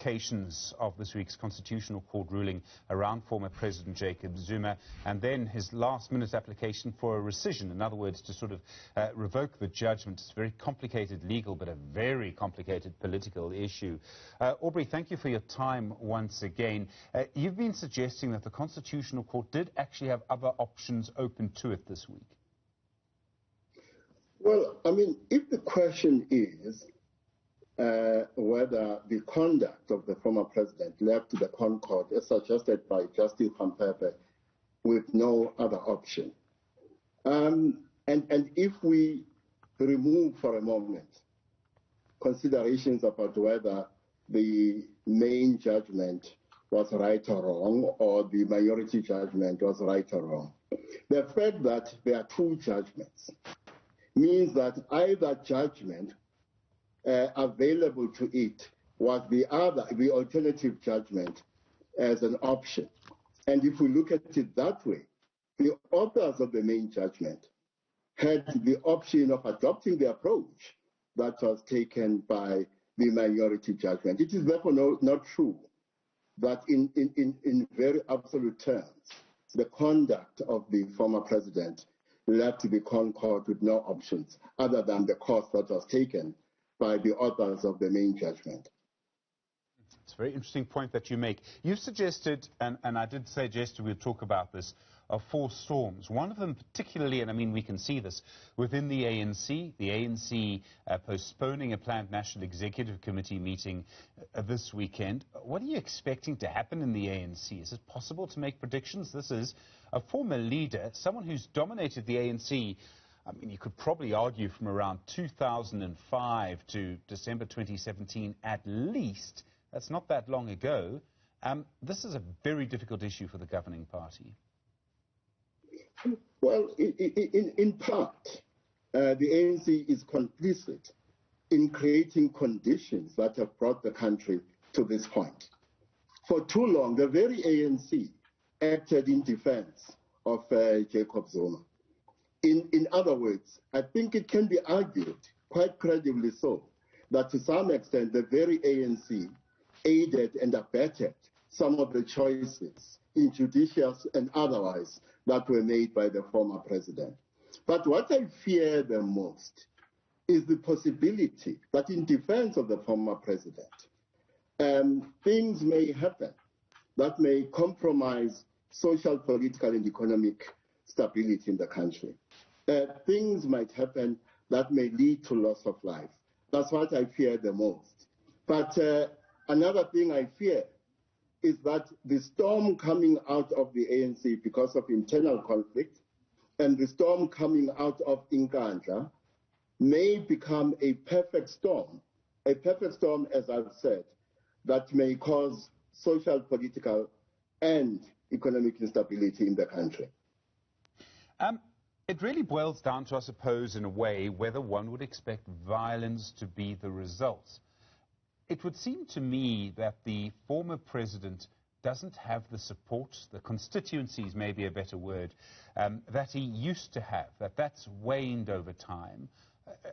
implications of this week's Constitutional Court ruling around former President Jacob Zuma, and then his last-minute application for a rescission, in other words, to sort of revoke the judgment. It's a very complicated legal, but a very complicated political issue. Aubrey, thank you for your time once again. You've been suggesting that the Constitutional Court did actually have other options open to it this week. Well, I mean, if the question is whether the conduct of the former president left the Concord, as suggested by Justice Hampepe, with no other option, and if we remove for a moment considerations about whether the main judgment was right or wrong, or the majority judgment was right or wrong, the fact that there are two judgments means that either judgment available to it was the alternative judgment as an option. And if we look at it that way, the authors of the main judgment had the option of adopting the approach that was taken by the minority judgment. It is therefore not true that in very absolute terms, the conduct of the former president left the Concord with no options other than the course that was taken by the authors of the main judgment. It's a very interesting point that you make. You've suggested, and I did suggest we'll talk about this, of four storms. One of them particularly, and I mean we can see this, within the ANC postponing a planned National Executive Committee meeting this weekend. What are you expecting to happen in the ANC? Is it possible to make predictions? This is a former leader, someone who's dominated the ANC, I mean, you could probably argue from around 2005 to December 2017 at least. That's not that long ago. This is a very difficult issue for the governing party. Well, in part, the ANC is complicit in creating conditions that have brought the country to this point. For too long, the very ANC acted in defense of Jacob Zuma. In other words, I think it can be argued, quite credibly so, that to some extent the very ANC aided and abetted some of the choices, injudicious and otherwise, that were made by the former president. But what I fear the most is the possibility that in defense of the former president, things may happen that may compromise social, political, and economic stability in the country. Things might happen that may lead to loss of life. That's what I fear the most. But another thing I fear is that the storm coming out of the ANC because of internal conflict and the storm coming out of Nkandla may become a perfect storm, as I've said, that may cause social, political, and economic instability in the country. It really boils down to, I suppose, in a way, whether one would expect violence to be the result. It would seem to me that the former president doesn't have the support, the constituencies may be a better word, that he used to have, that's waned over time.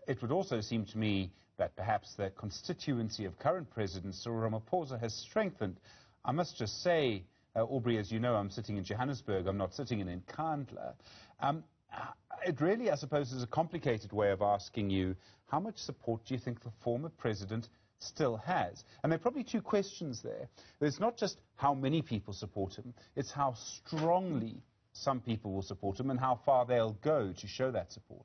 It would also seem to me that perhaps the constituency of current President Cyril Ramaphosa has strengthened. I must just say, Aubrey, as you know, I'm sitting in Johannesburg, I'm not sitting in Nkandla. It really, I suppose, is a complicated way of asking you, how much support do you think the former president still has? And there are probably two questions there. There's not just how many people support him, it's how strongly some people will support him and how far they'll go to show that support.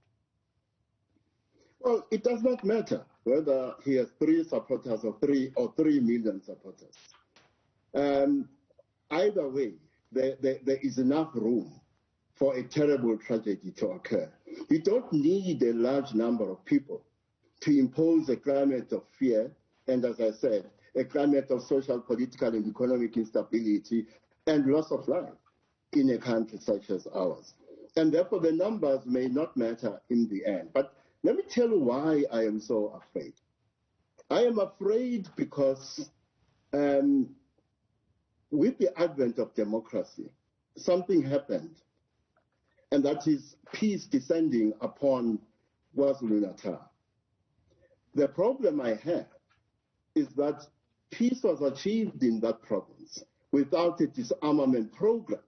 Well, it does not matter whether he has 3 supporters or 3 million supporters. Either way, there is enough room for a terrible tragedy to occur. You don't need a large number of people to impose a climate of fear, and as I said, a climate of social, political, and economic instability and loss of life in a country such as ours. And therefore, the numbers may not matter in the end. But let me tell you why I am so afraid. I am afraid because with the advent of democracy, something happened, and that is peace descending upon KwaZulu-Natal. The problem I have is that peace was achieved in that province without a disarmament program,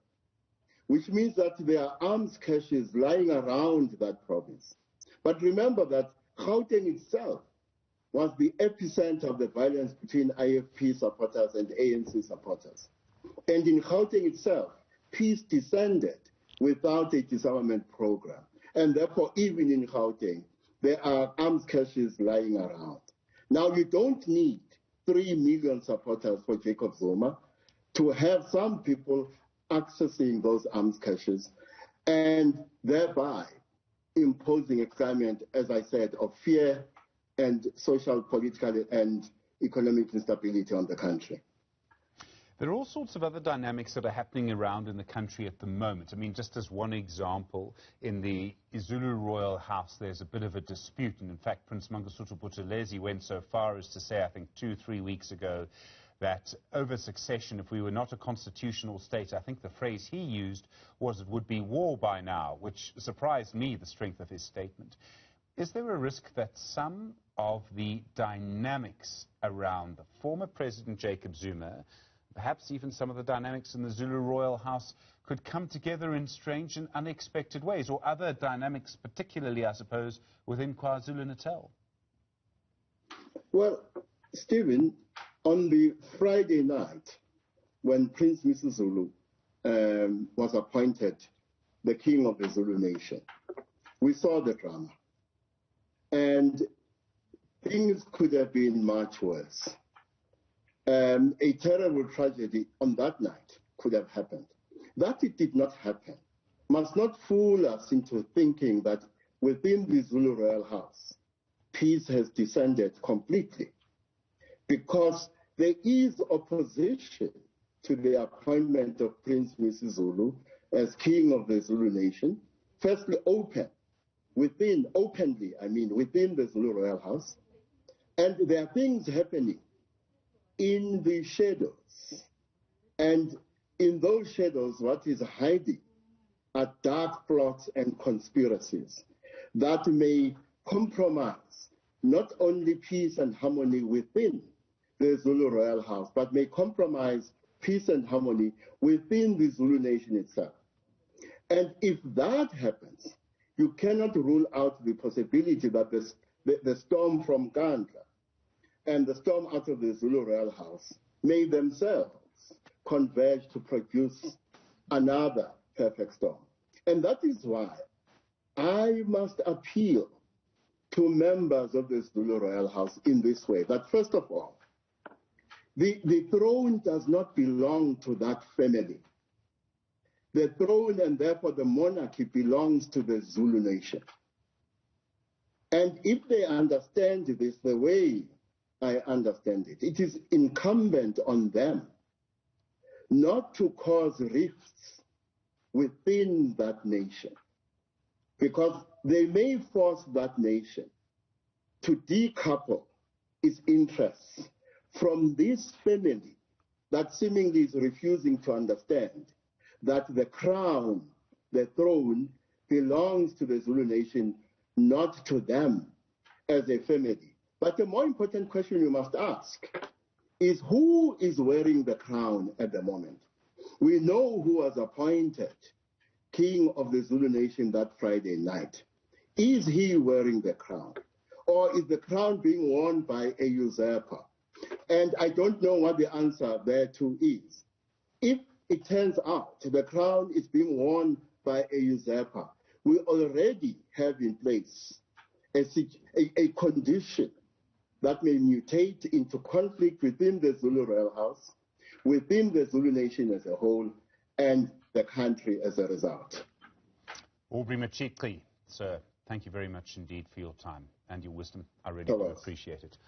which means that there are arms caches lying around that province. But remember that Gauteng itself was the epicenter of the violence between IFP supporters and ANC supporters. And in Gauteng itself, peace descended without a disarmament program. And therefore, even in Gauteng, there are arms caches lying around. Now, you don't need 3 million supporters for Jacob Zuma to have some people accessing those arms caches and thereby imposing a climate, as I said, of fear and social, political, and economic instability on the country. There are all sorts of other dynamics that are happening around in the country at the moment. I mean, just as one example, in the Zulu royal house, there's a bit of a dispute. And in fact, Prince Mangosuthu Buthelezi went so far as to say, I think 2-3 weeks ago, that over succession, if we were not a constitutional state, I think the phrase he used was it would be war by now, which surprised me, the strength of his statement. Is there a risk that some of the dynamics around the former President Jacob Zuma, perhaps even some of the dynamics in the Zulu royal house, could come together in strange and unexpected ways, or other dynamics, particularly, I suppose, within KwaZulu-Natal? Well, Stephen, on the Friday night, when Prince Zulu was appointed the king of the Zulu nation, we saw the drama. And things could have been much worse. A terrible tragedy on that night could have happened. That it did not happen must not fool us into thinking that within the Zulu royal house, peace has descended completely, because there is opposition to the appointment of Prince Zulu as king of the Zulu nation. Firstly, within the Zulu royal house, and there are things happening in the shadows, and in those shadows, what is hiding are dark plots and conspiracies that may compromise not only peace and harmony within the Zulu royal house, but may compromise peace and harmony within the Zulu nation itself. And if that happens, you cannot rule out the possibility that the storm from Gandla and the storm out of the Zulu royal house may themselves converge to produce another perfect storm. And that is why I must appeal to members of the Zulu royal house in this way, that first of all, the throne does not belong to that family. The throne and therefore the monarchy belongs to the Zulu nation. And if they understand this the way I understand it, it is incumbent on them not to cause rifts within that nation, because they may force that nation to decouple its interests from this family that seemingly is refusing to understand that the crown, the throne, belongs to the Zulu nation, not to them as a family. But the more important question you must ask is, who is wearing the crown at the moment? We know who was appointed king of the Zulu nation that Friday night. Is he wearing the crown? Or is the crown being worn by a usurper? And I don't know what the answer there too is. If it turns out the crown is being worn by a usurper, we already have in place a condition that may mutate into conflict within the Zulu royal house, within the Zulu nation as a whole, and the country as a result. Aubrey Matshiqi, sir, thank you very much indeed for your time and your wisdom. I really do appreciate it.